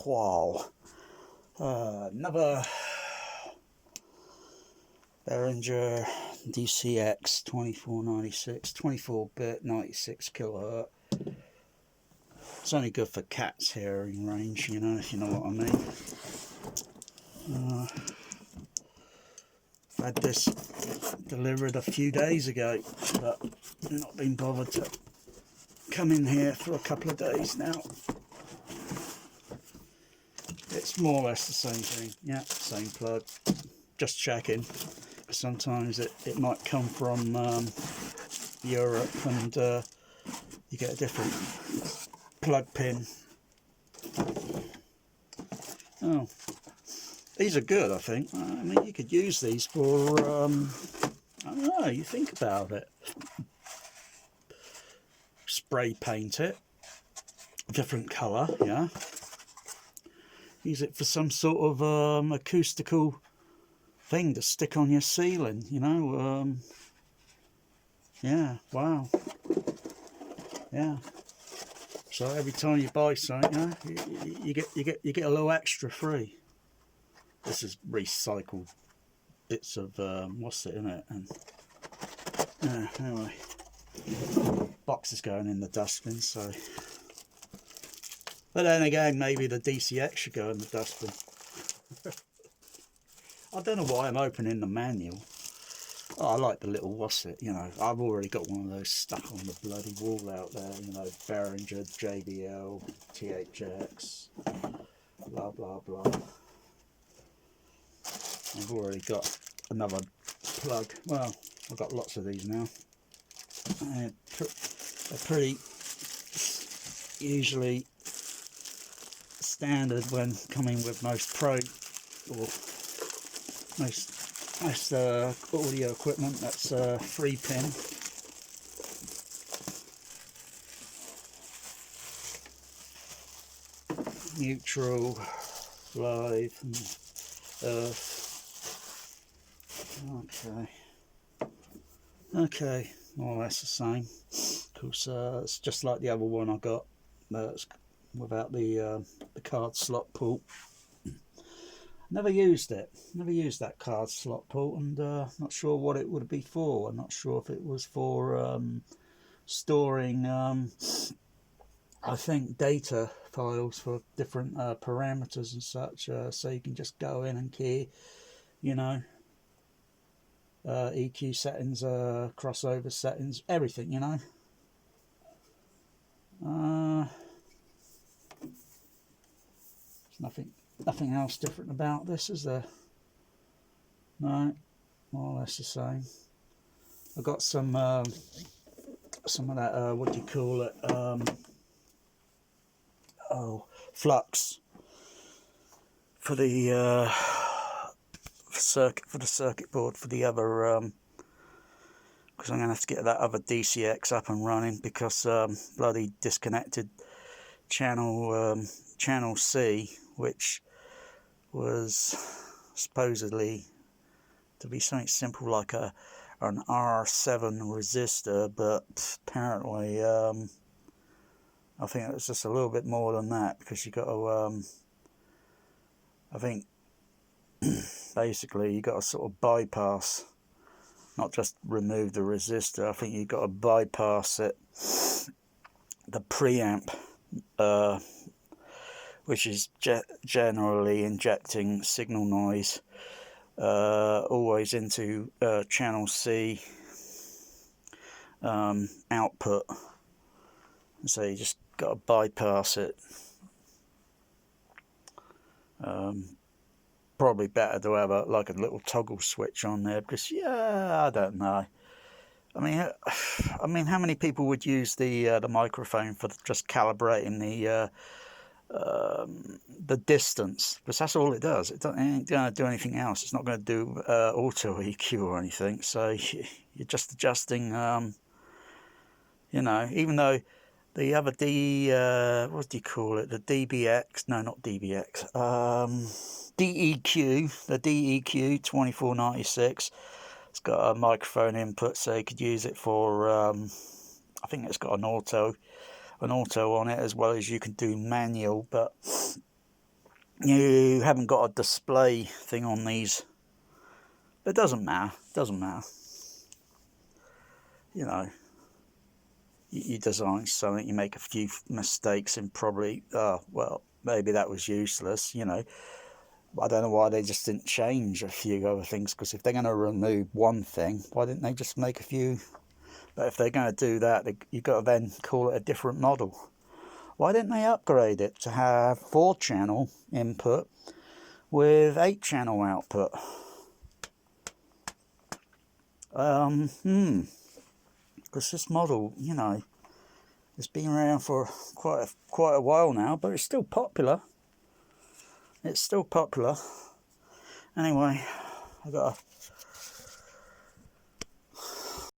Wow. Another Behringer DCX2496, 24-bit, 96 kilohertz. It's only good for cat's hearing range, you know, if you know what I mean. I had this delivered a few days ago, but not been bothered to come in here for a couple of days now. It's more or less the same thing. Yeah, same plug. Just checking. Sometimes it might come from Europe and you get a different plug pin. Oh, these are good, I think. I mean, you could use these for, I don't know, you think about it. Spray paint it, different colour, yeah. Use it for some sort of acoustical thing to stick on your ceiling, you know. Yeah, wow. Yeah. So every time you buy something, you get a little extra free. This is recycled bits of what's it in it, and yeah. Anyway, box is going in the dustbin. So, but then again, maybe the DCX should go in the dustbin. I don't know why I'm opening the manual. Oh, I like the little what's it, you know. I've already got one of those stuck on the bloody wall out there, you know, Behringer, JBL, THX, blah blah blah. I've already got another plug. Well, I've got lots of these now. They're pretty usually standard when coming with most pro or most audio equipment. That's 3-pin. Neutral, live, and earth. Okay, more or less the same. Of course, it's just like the other one I got. It's without the card slot port. Never used it. Never used that card slot port, and not sure what it would be for. I'm not sure if it was for storing, I think, data files for different parameters and such. So you can just go in and key, you know, EQ settings, crossover settings, everything, you know. There's nothing else different about this, is there? No, more or less the same. I've got some of that, what do you call it? Flux for the circuit board for the other. Because I'm going to have to get that other DCX up and running, because bloody disconnected channel C, which was supposedly to be something simple like an R7 resistor, but apparently I think it's just a little bit more than that, because you got to I think basically you got to sort of bypass, not just remove the resistor. I think you've got to bypass it, the preamp, which is generally injecting signal noise always into channel C output. So you just got to bypass it. Probably better to have like a little toggle switch on there, because yeah, I don't know. I mean, how many people would use the microphone for just calibrating the distance? Because that's all it does. It ain't going to do anything else. It's not going to do auto EQ or anything. So you're just adjusting. You know, even though the other what do you call it? The DBX? No, not DBX. DEQ. The DEQ 2496. It's got a microphone input, so you could use it for. I think it's got an auto on it, as well as you can do manual. But you haven't got a display thing on these. But it doesn't matter. Doesn't matter. You know, you design something, you make a few mistakes, and probably, well, maybe that was useless. You know, I don't know why they just didn't change a few other things. Because if they're going to remove one thing, why didn't they just make a few? But if they're going to do that, you've got to then call it a different model. Why didn't they upgrade it to have 4-channel input with 8-channel output? Because this model, you know, it's been around for quite a while now, but it's still popular. It's still popular. Anyway, I've got to